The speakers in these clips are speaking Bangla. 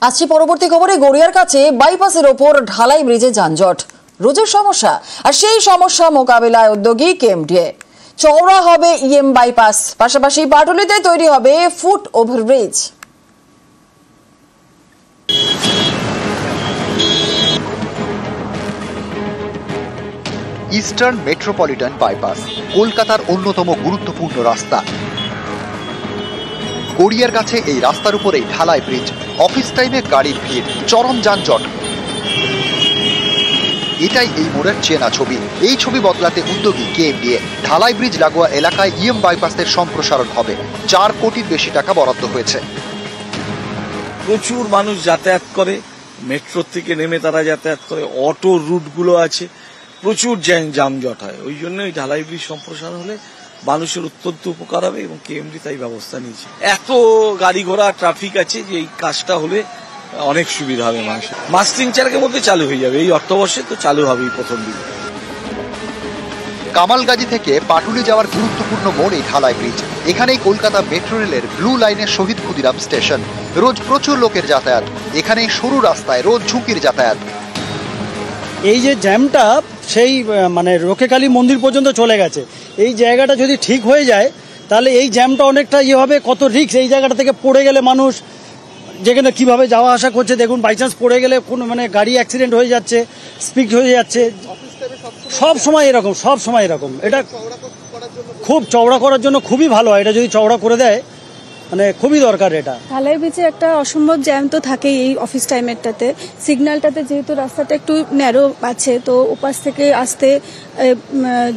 আসছি পরবর্তী খবরে। গড়িয়ার কাছে বাইপাসের ওপর ঢালাই ব্রিজে যানজট রোজের সমস্যা, আর সেই সমস্যা মোকাবিলায় উদ্যোগী কেএমডিএ। চওড়া হবে ইএম বাইপাস, পাশাপাশি পাটুলিতে তৈরি হবে foot overbridge. Eastern metropolitan bypass কলকাতার অন্যতম গুরুত্বপূর্ণ রাস্তা। গড়িয়ার কাছে এই রাস্তার উপরেই ঢালাই ব্রিজ। অফিস টাইমে গাড়ির ভিড়, চরম যানজট। এটাই এই মোড়ের চেনা ছবি। এই ছবি বদলাতে উদ্যোগী কেএমডিএ। ঢালাই ব্রিজ লাগোয়া এলাকায় ইএম বাইপাসের সম্প্রসারণ হবে। 4 কোটির বেশি টাকা বরাদ্দ হয়েছে। প্রচুর মানুষ যাতায়াত করে, মেট্রো থেকে নেমে তারা যাতায়াত করে, অটো রুটগুলো আছে, প্রচুর যানজট হয়। ওই জন্য এই ঢালাই ব্রিজ সম্প্রসারণ হলে মানুষের অত্যন্ত উপকার হবে এবং কেএমডি তাই ব্যবস্থা নিয়েছে। এত গাড়ি ঘোড়া ট্রাফিক আছে যে এই কাজটা হলে অনেক সুবিধা হবে মানুষের। মাস 3-4 মধ্যে চালু হয়ে যাবে, এই অর্থবর্ষে তো চালু হবেই প্রথম দিন। কামালগাজী থেকে পাটুলি যাওয়ার গুরুত্বপূর্ণ মোড় এই ঢালাই ব্রিজ। এখানেই কলকাতা মেট্রো রেলের ব্লু লাইনের শহীদ ক্ষুদিরাম স্টেশন। রোজ প্রচুর লোকের যাতায়াত। এখানেই সরু রাস্তায় রোজ ঝুঁকির যাতায়াত। এই যে জ্যামটা সেই রোকেকালী মন্দির পর্যন্ত চলে গেছে। এই জায়গাটা যদি ঠিক হয়ে যায় তাহলে এই জ্যামটা অনেকটা হবে। কত রিস্ক এই জায়গাটা থেকে পড়ে গেলে মানুষ যেখানে কিভাবে যাওয়া আসা করছে দেখুন, বাইচান্স পড়ে গেলে কোনো গাড়ি অ্যাক্সিডেন্ট হয়ে যাচ্ছে, স্পিড হয়ে যাচ্ছে। সব সময় এরকম। এটা খুব চওড়া করার জন্য খুবই ভালো হয়। এটা যদি চওড়া করে দেয় খুবই দরকার। এটা ঢালাই ব্রিজে একটা অসম্ভব জ্যাম তো থাকেই এই অফিস টাইমেরটাতে। সিগন্যালটাতে যেহেতু রাস্তাটা একটু ন্যারো আছে, তো ওপাশ থেকে আসতে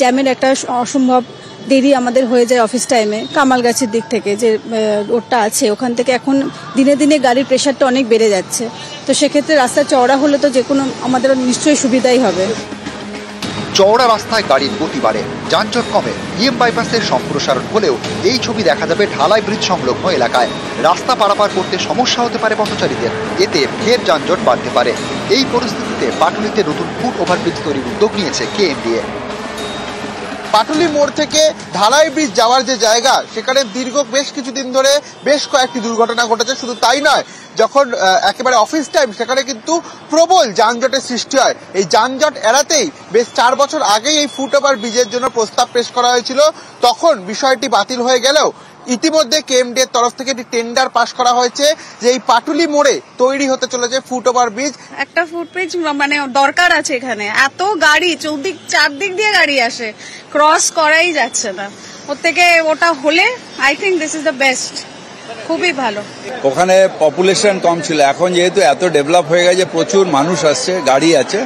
জ্যামের একটা অসম্ভব দেরি আমাদের হয়ে যায় অফিস টাইমে। কামালগাছির দিক থেকে যে রোডটা আছে ওখান থেকে এখন দিনে দিনে গাড়ির প্রেশারটা অনেক বেড়ে যাচ্ছে। তো সেক্ষেত্রে রাস্তা চওড়া হলে তো যে কোনো আমাদের নিশ্চয়ই সুবিধাই হবে। চওড়া রাস্তায় গাড়ির গতি বাড়ে, যানজট কমে। ইএম বাইপাসের সম্প্রসারণ হলেও এই ছবি দেখা যাবে ঢালাই ব্রিজ সংলগ্ন এলাকায়। রাস্তা পারাপার করতে সমস্যা হতে পারে পথচারীদের। এতে ফের যানজট বাড়তে পারে। এই পরিস্থিতিতে পাটুলিতে নতুন ফুট ওভারব্রিজ তৈরির উদ্যোগ নিয়েছে কেএমডিএ। পাটুলি মোড় থেকে ঢালাই ব্রিজ যাওয়ার যে জায়গা, সেখানে দীর্ঘ বেশ কিছুদিন ধরে বেশ কয়েকটি দুর্ঘটনা ঘটেছে। শুধু তাই নয়, যখন একেবারে অফিস টাইম সেখানে কিন্তু প্রবল যানজটের সৃষ্টি হয়। এই যানজট এড়াতেই বেশ 4 বছর আগেই এই ফুট ওভার ব্রিজের জন্য প্রস্তাব পেশ করা হয়েছিল। তখন বিষয়টি বাতিল হয়ে গেলেও ইতিমধ্যে কেএমডিএর তরফ থেকে একটি টেন্ডার পাস করা হয়েছে যে এই পাটুলি মোড়ে তৈরি হতে চলেছে ফুট ওভার ব্রিজ। একটা ফুটব্রিজ দরকার আছে। এখানে এত গাড়ি, চারদিক দিয়ে গাড়ি আসে, ক্রস করাই যাচ্ছে না। ওর থেকে ওটা হলে I think this is the best. খুবই ভালো। ওখানে পপুলেশন কম ছিল, এখন যেহেতু এত ডেভেলপ হয়ে গেছে, প্রচুর মানুষ আসছে, গাড়ি আছে,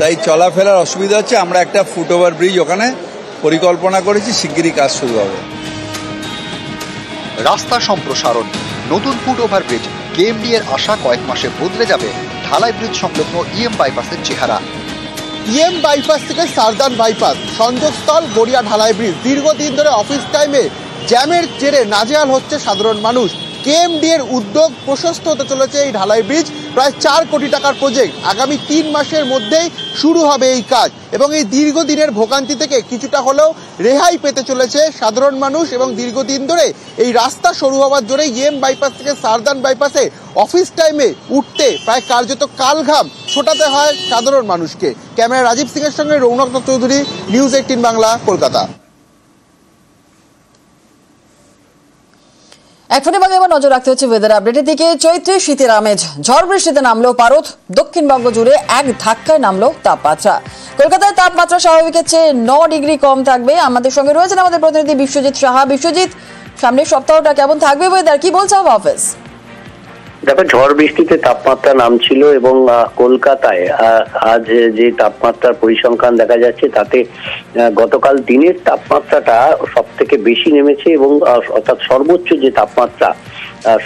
তাই চলাফেরার অসুবিধা হচ্ছে। আমরা একটা ফুট ওভার ব্রিজ ওখানে পরিকল্পনা করেছি, শিগগিরই কাজ শুরু হবে। রাস্তা সম্প্রসারণ, নতুন ফুট ওভার ব্রিজ। কেএমডিএর আশা কয়েক মাসে বদলে যাবে ঢালাই ব্রিজ সংলগ্ন ইএম বাইপাসের চেহারা। ইএম বাইপাস থেকে সারদান বাইপাস সংযোগস্থল গড়িয়া ঢালাই ব্রিজ। দীর্ঘদিন ধরে অফিস টাইমে জ্যামের জেরে নাজেহাল হচ্ছে সাধারণ মানুষ। কেএমডিএর উদ্যোগ প্রশস্ত হতে চলেছে এই ঢালাই ব্রিজ। প্রায় 4 কোটি টাকার প্রজেক্ট। আগামী 3 মাসের মধ্যেই শুরু হবে এই কাজ এবং এই দীর্ঘদিনের ভোগান্তি থেকে কিছুটা হলেও রেহাই পেতে চলেছে সাধারণ মানুষ। এবং দীর্ঘদিন ধরে এই রাস্তা সরু হওয়ার জন্য ইএম বাইপাস থেকে সারদান বাইপাসে অফিস টাইমে উঠতে প্রায় কার্যত কালঘাম ছোটাতে হয় সাধারণ মানুষকে। ক্যামেরা রাজীব সিং এর সঙ্গে রৌনক চৌধুরী, নিউজ 18 বাংলা, কলকাতা। এখনই বাগে এবার নজর রাখতে হচ্ছে ওয়েদার আপডেটের দিকে। চৈত্রে শীতের আমেজ, ঝড় বৃষ্টিতে নামলো পারদ। দক্ষিণবঙ্গ জুড়ে এক ধাক্কায় নামলো তাপমাত্রা। কলকাতায় তাপমাত্রা স্বাভাবিকের চেয়ে 9 ডিগ্রি কম থাকবে। আমাদের সঙ্গে রয়েছেন আমাদের প্রতিনিধি বিশ্বজিৎ সাহা। বিশ্বজিৎ, সামনের সপ্তাহটা কেমন থাকবে ওয়েদার, কি বলছে হাওয়া অফিস? দেখো, ঝড় বৃষ্টিতে তাপমাত্রা নামছিল এবং কলকাতায় আজ যে তাপমাত্রার পরিসংখ্যান দেখা যাচ্ছে তাতে গতকাল দিনের তাপমাত্রাটা সব থেকে বেশি নেমেছে এবং অর্থাৎ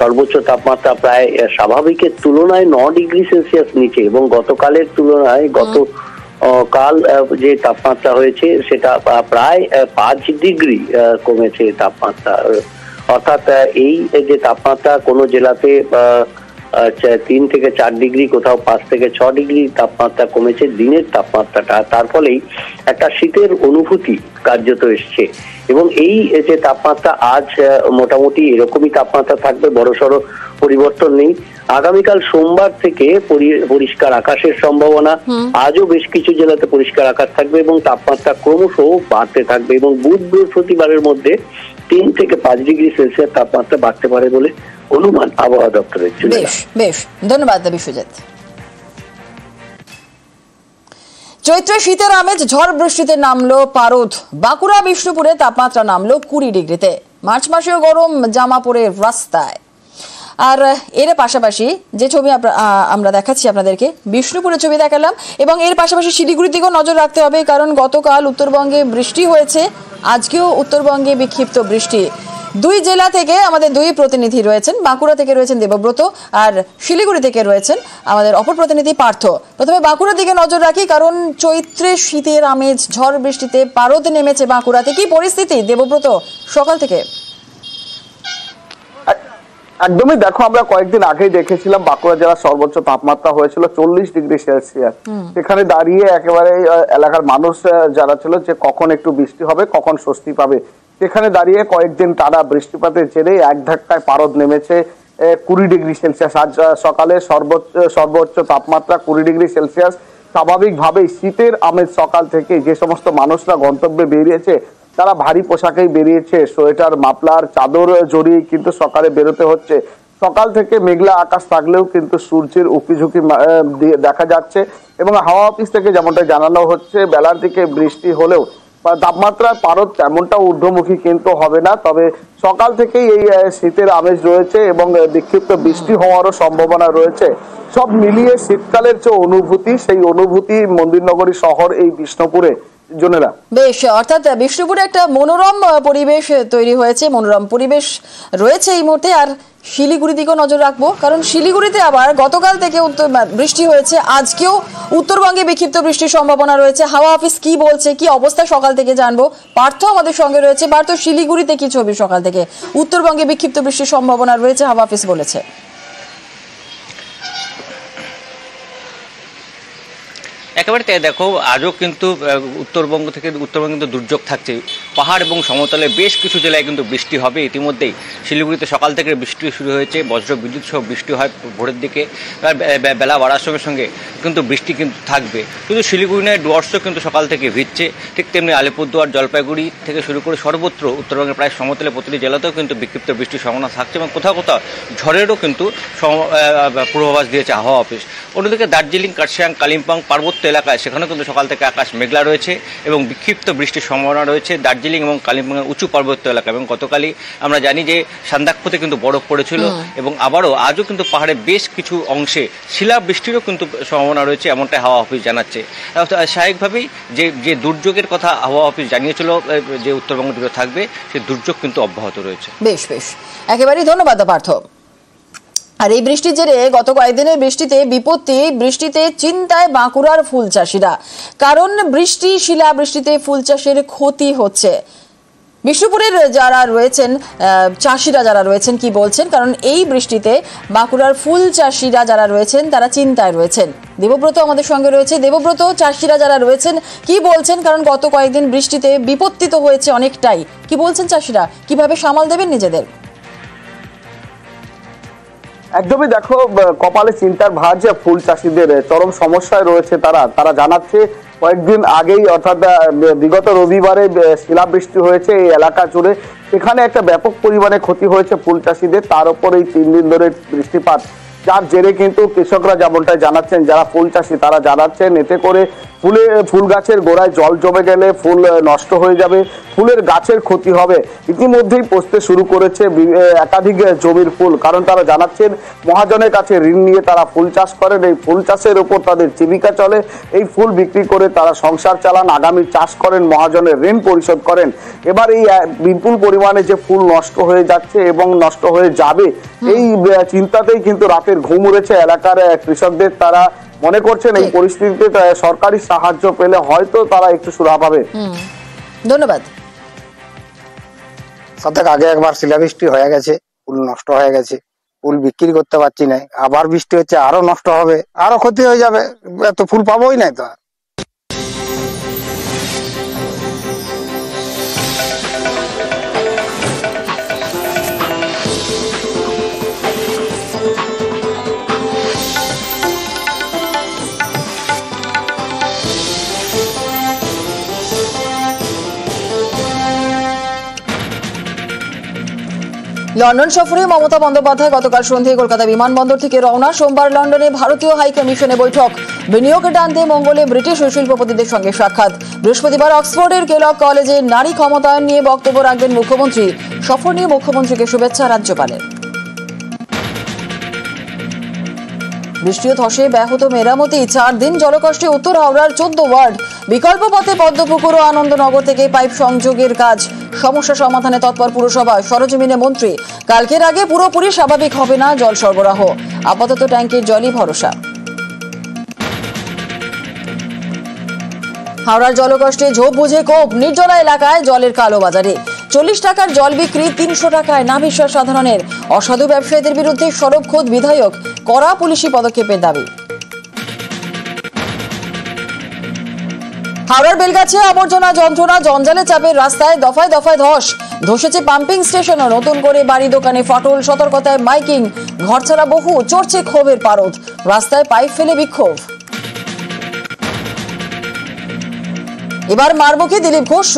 সর্বোচ্চ তাপমাত্রা প্রায় স্বাভাবিকের তুলনায় 9 ডিগ্রি সেলসিয়াস নিচে এবং গতকালের তুলনায় কাল যে তাপমাত্রা হয়েছে সেটা প্রায় 5 ডিগ্রি কমেছে তাপমাত্রা। অর্থাৎ এই যে তাপমাত্রা কোনো জেলাতে 3 থেকে 4 ডিগ্রি, কোথাও 5 থেকে 6 ডিগ্রি তাপমাত্রা কমেছে দিনের তাপমাত্রাটা। তার ফলেই একটা শীতের অনুভূতি কার্যত এসছে। এবং এই যে তাপমাত্রা আজ মোটামুটি এরকমই তাপমাত্রা থাকবে, বড়সড় পরিবর্তন নেই। আগামীকাল সোমবার থেকে পরিষ্কার আকাশের সম্ভাবনা। আজও বেশ কিছু জেলাতে পরিষ্কার আকাশ থাকবে এবং তাপমাত্রা ক্রমশ বাড়তে থাকবে এবং বুধ বৃহস্পতিবারের মধ্যে 3 থেকে 5 ডিগ্রি সেলসিয়াস তাপমাত্রা বাড়তে পারে বলে অনুমান আবহাওয়া দপ্তরের। বেশ বেশ, ধন্যবাদ বিশ্বজিৎ। চৈত্র শীতের আমেজ, ঝড় বৃষ্টিতে নামলো পারদ। বাঁকুড়া বিষ্ণুপুরে তাপমাত্রা নামলো 20 ডিগ্রিতে। মার্চ মাসেও গরম জামা পরে রাস্তায়। আর এর পাশাপাশি যে ছবি আমরা দেখাচ্ছি আপনাদেরকে, বিষ্ণুপুরের ছবি দেখালাম, এবং এর পাশাপাশি শিলিগুড়ির দিকেও নজর রাখতে হবে, কারণ গতকাল উত্তরবঙ্গে বৃষ্টি হয়েছে, আজকেও উত্তরবঙ্গে বিক্ষিপ্ত বৃষ্টি। দুই জেলা থেকে আমাদের দুই প্রতিনিধি রয়েছেন, বাঁকুড়া থেকে রয়েছেন দেবব্রত আর শিলিগুড়ি থেকে রয়েছেন আমাদের অপর প্রতিনিধি পার্থ। প্রথমে বাঁকুড়ার দিকে নজর রাখি, কারণ চৈত্রে শীতের আমেজ, ঝড় বৃষ্টিতে পারদ নেমেছে বাঁকুড়াতে। কি পরিস্থিতি দেবব্রত সকাল থেকে? একদমই, দেখো আমরা কয়েকদিন আগেই দেখেছিলাম বাঁকুড়া জেলার সর্বোচ্চ তাপমাত্রা হয়েছিল 40 ডিগ্রি সেলসিয়াস। সেখানে দাঁড়িয়ে একেবারে এলাকার মানুষ যারা ছিল যে কখন একটু বৃষ্টি হবে, কখন স্বস্তি পাবে, সেখানে দাঁড়িয়ে কয়েকদিন টানা বৃষ্টিপাতের জেরে এক ধাক্কায় পারদ নেমেছে 20 ডিগ্রি সেলসিয়াস। আজ সকালে সর্বোচ্চ তাপমাত্রা 20 ডিগ্রি সেলসিয়াস। স্বাভাবিকভাবেই শীতের আমেজ সকাল থেকে যে সমস্ত মানুষরা গন্তব্যে বেরিয়েছে তারা ভারী পোশাকেই বেরিয়েছে, সোয়েটার, মাফলার, চাদর জড়িয়ে কিন্তু সকালে বেরোতে হচ্ছে। সকাল থেকে মেঘলা আকাশ থাকলেও কিন্তু সূর্যের উঁকিঝুঁকি দেখা যাচ্ছে এবং হাওয়া অফিস থেকে যেমনটা জানানো হচ্ছে বেলার দিকে বৃষ্টি হলেও তাপমাত্রার পারদ তেমনটা ঊর্ধ্বমুখী কিন্তু হবে না। তবে সকাল থেকেই এই শীতের আমেজ রয়েছে এবং বিক্ষিপ্ত বৃষ্টি হওয়ারও সম্ভাবনা রয়েছে। সব মিলিয়ে শীতকালের যে অনুভূতি, সেই অনুভূতি মন্দিরনগরী শহর এই বিষ্ণুপুরে জনেরা। বেশ, অর্থাৎ বিষ্ণুপুরে একটা মনোরম পরিবেশ তৈরি হয়েছে, মনোরম পরিবেশ রয়েছে এই মুহূর্তে। আর শিলিগুড়ি দিকেও নজর রাখবো, কারণ শিলিগুড়িতে আবার গতকাল থেকে বৃষ্টি হয়েছে, আজকেও উত্তরবঙ্গে বিক্ষিপ্ত বৃষ্টির সম্ভাবনা রয়েছে। হাওয়া অফিস কি বলছে, কি অবস্থা সকাল থেকে জানবো। পার্থ আমাদের সঙ্গে রয়েছে। পার্থ, শিলিগুড়িতে কি ছবি সকাল থেকে? উত্তরবঙ্গে বিক্ষিপ্ত বৃষ্টির সম্ভাবনা রয়েছে, হাওয়া অফিস বলেছে। একেবারে তাই, দেখো আজও কিন্তু উত্তরবঙ্গে কিন্তু দুর্যোগ থাকছে। পাহাড় এবং সমতলে বেশ কিছু জেলায় কিন্তু বৃষ্টি হবে। ইতিমধ্যেই শিলিগুড়িতে সকাল থেকে বৃষ্টি শুরু হয়েছে, বজ্র বিদ্যুৎ সহ বৃষ্টি হয় ভোরের দিকে, বেলা বাড়ার সঙ্গে সঙ্গে কিন্তু বৃষ্টি কিন্তু থাকবে। শুধু শিলিগুড়ি নয়, ডুয়ার্সও কিন্তু সকাল থেকে ভিজছে। ঠিক তেমনি আলিপুরদুয়ার, জলপাইগুড়ি থেকে শুরু করে সর্বত্র উত্তরবঙ্গের প্রায় সমতলে প্রতিটি জেলাতেও কিন্তু বিক্ষিপ্ত বৃষ্টির সম্ভাবনা থাকছে এবং কোথাও কোথাও ঝড়েরও কিন্তু পূর্বাভাস দিয়েছে হাওয়া অফিস। অন্যদিকে দার্জিলিং, কার্শিয়াং, কালিম্পং পার্বত্য এলাকায় সেখানেও কিন্তু সকাল থেকে আকাশ মেঘলা রয়েছে এবং বিক্ষিপ্ত বৃষ্টির সম্ভাবনা রয়েছে দার্জিলিং এবং কালিম্পংয়ের উঁচু পার্বত্য এলাকা। এবং গতকালই আমরা জানি যে সান্দাকফুতে কিন্তু বরফ পড়েছিল এবং আবারও আজও কিন্তু পাহাড়ের বেশ কিছু অংশে শিলা বৃষ্টিরও কিন্তু সম্ভাবনা রয়েছে, এমনটাই হাওয়া অফিস জানাচ্ছে। স্বাভাবিকভাবেই যে দুর্যোগের কথা হাওয়া অফিস জানিয়েছিল যে উত্তরবঙ্গ জুড়ে থাকবে, সেই দুর্যোগ কিন্তু অব্যাহত রয়েছে। বেশ বেশ, একেবারেই ধন্যবাদ পার্থ। আর এই বৃষ্টির জেরে গত কয়েকদিনের বৃষ্টিতে বিপত্তি, বৃষ্টিতে চিন্তায় বাঁকুড়ার ফুল চাষিরা, কারণ শিলা বৃষ্টিতে ফুল চাষের ক্ষতি হচ্ছে। বিষ্ণুপুরের যারা রয়েছেন চাষিরা যারা রয়েছেন কি বলছেন, কারণ এই বৃষ্টিতে বাঁকুড়ার ফুল চাষিরা যারা রয়েছেন তারা চিন্তায় রয়েছেন। দেবব্রত আমাদের সঙ্গে রয়েছে। দেবব্রত, চাষিরা যারা রয়েছেন কি বলছেন, কারণ গত কয়েকদিন বৃষ্টিতে বিপত্তি তো হয়েছে অনেকটাই, কি বলছেন চাষিরা, কিভাবে সামাল দেবেন নিজেদের? একদমই, দেখো কপালে চিন্তার ভাঁজ ফুল চাষিদের, চরম সমস্যায় রয়েছে তারা জানাচ্ছে কয়েকদিন আগেই অর্থাৎ বিগত রবিবারে শিলাবৃষ্টি হয়েছে এই এলাকা জুড়ে, সেখানে একটা ব্যাপক পরিমাণে ক্ষতি হয়েছে ফুল চাষিদের। তার উপর এই 3 দিন ধরে বৃষ্টিপাত, যার জেরে কিন্তু কৃষকরা যেমনটা জানাচ্ছেন, যারা ফুল চাষি তারা জানাচ্ছেন এতে করে ফুল গাছের গোড়ায় জল জমে গেলে ফুল নষ্ট হয়ে যাবে, ফুলের গাছের ক্ষতি হবে। ইতিমধ্যেই পচতে শুরু করেছে একাধিক জমির ফুল, কারণ তারা জানাচ্ছেন মহাজনের কাছে ঋণ নিয়ে তারা ফুল চাষ করেন, এই ফুল চাষের উপর তাদের জীবিকা চলে, এই ফুল বিক্রি করে তারা সংসার চালান, আগামী চাষ করেন, মহাজনের ঋণ পরিশোধ করেন। এবার এই বিপুল পরিমাণে যে ফুল নষ্ট হয়ে যাচ্ছে এবং নষ্ট হয়ে যাবে, এই চিন্তাতেই কিন্তু রাতের ঘুম উড়েছে এলাকার কৃষকদের। তারা মনে করছেন এই পরিস্থিতিতে সরকারি সাহায্য পেলে হয়তো তারা একটু সুরাহা পাবে। ধন্যবাদ। সবথেকে আগে একবার শিলাবৃষ্টি হয়ে গেছে, ফুল নষ্ট হয়ে গেছে, ফুল বিক্রি করতে পারছি না, আবার বৃষ্টি হচ্ছে আরো নষ্ট হবে, আরো ক্ষতি হয়ে যাবে, এত ফুল পাবোই না তো। লন্ডন সফরে মমতা বন্দ্যোপাধ্যায় গতকাল সন্ধ্যায় কলকাতা বিমানবন্দর থেকে রওনা। সোমবার লন্ডনে ভারতীয় হাই কমিশনে বৈঠক, বিনিয়োগ টানতে মঙ্গলে ব্রিটিশ শিল্পপতিদের সঙ্গে সাক্ষাৎ। বৃহস্পতিবার অক্সফোর্ডের কেলগ কলেজে নারী ক্ষমতায়ন নিয়ে বক্তব্য রাখবেন মুখ্যমন্ত্রী। সফর নিয়ে মুখ্যমন্ত্রীকে শুভেচ্ছা রাজ্যপালের। বৃষ্টি ও ধসে ব্যাহত মেরামতি, 4 দিন জলকষ্টে উত্তর হাওড়ার 14 ওয়ার্ড। বিকল্প পথে পদ্মপুকুর ও আনন্দনগর থেকে পাইপ সংযোগের কাজ, সমস্যা সমাধানে তৎপর পুরসভা। সরজমিনে মন্ত্রী, কালকের আগে পুরোপুরি স্বাভাবিক হবে না জল সরবরাহ, আপাতত ট্যাঙ্কের জলই ভরসা। হাওড়ার জলকষ্টে ঝোপ বুঝে কোপ, নির্জলা এলাকায় জলের কালোবাজারে 40 টাকার জল বিক্রি 300 টাকায়, না বিশ্বাস সাধারণের। অসাধু ব্যবসায়ীদের বিরুদ্ধে সরব খোদ বিধায়ক, কড়া পুলিশি পদক্ষেপের দাবি। হাওড়ার বেলগাছিয়া আবর্জনা যন্ত্রণা, জঞ্জালে চাপের রাস্তায় দফায় দফায় ধস। ধসেছে পাম্পিং স্টেশনও, নতুন করে বাড়ি দোকানে ফাটল, সতর্কতায় মাইকিং। ঘরছাড়া বহু, চড়ছে ক্ষোভের পারদ, রাস্তায় পাইপ ফেলে বিক্ষোভ। এবার মারমুখী দিলীপ ঘোষ।